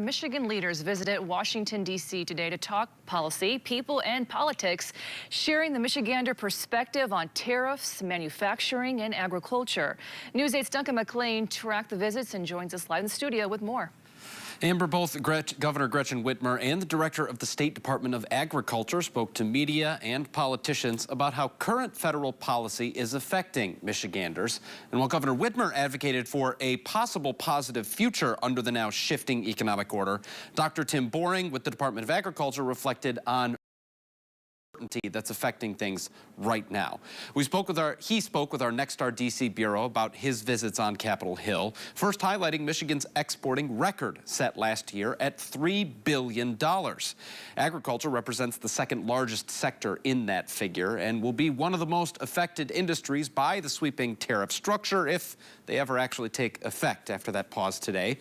Michigan leaders visited Washington, D.C. today to talk policy, people, and politics, sharing the Michigander perspective on tariffs, manufacturing, and agriculture. News 8's Duncan McLean tracked the visits and joins us live in the studio with more. Amber, both Governor Gretchen Whitmer and the director of the State Department of Agriculture spoke to media and politicians about how current federal policy is affecting Michiganders. And while Governor Whitmer advocated for a possible positive future under the now shifting economic order, Dr. Tim Boring with the Department of Agriculture reflected on that's affecting things right now. He spoke with our Nexstar DC bureau about his visits on Capitol Hill, first highlighting Michigan's exporting record set last year at $3 billion. Agriculture represents the second largest sector in that figure and will be one of the most affected industries by the sweeping tariff structure if they ever actually take effect after that pause today.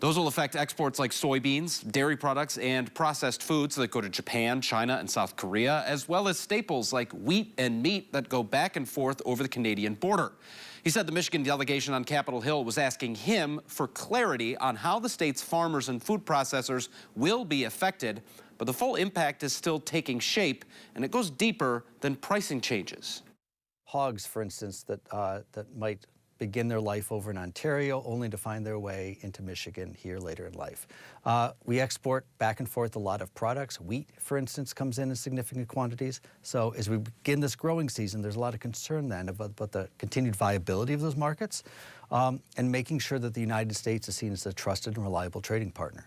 Those will affect exports like soybeans, dairy products, and processed foods that go to Japan, China, and South Korea, as well as staples like wheat and meat that go back and forth over the Canadian border. He said the Michigan delegation on Capitol Hill was asking him for clarity on how the state's farmers and food processors will be affected, but the full impact is still taking shape, and it goes deeper than pricing changes. Hogs, for instance, that might begin their life over in Ontario, only to find their way into Michigan here later in life. We export back and forth a lot of products. Wheat, for instance, comes in significant quantities. So as we begin this growing season, there's a lot of concern then about the continued viability of those markets and making sure that the United States is seen as a trusted and reliable trading partner.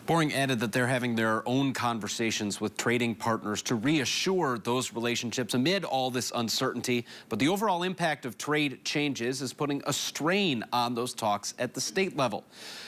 Boring added that they're having their own conversations with trading partners to reassure those relationships amid all this uncertainty. But the overall impact of trade changes is putting a strain on those talks at the state level.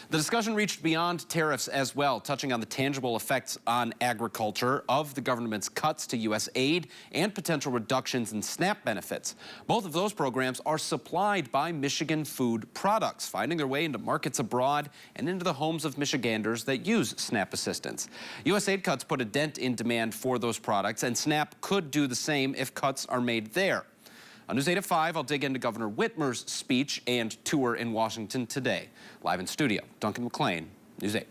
The discussion reached beyond tariffs as well, touching on the tangible effects on agriculture of the government's cuts to U.S. aid and potential reductions in SNAP benefits. Both of those programs are supplied by Michigan food products, finding their way into markets abroad and into the homes of Michiganders that use SNAP assistance. U.S. aid cuts put a dent in demand for those products, and SNAP could do the same if cuts are made there. On News 8 at 5, I'll dig into Governor Whitmer's speech and tour in Washington today. Live in studio, Duncan McLean, News 8.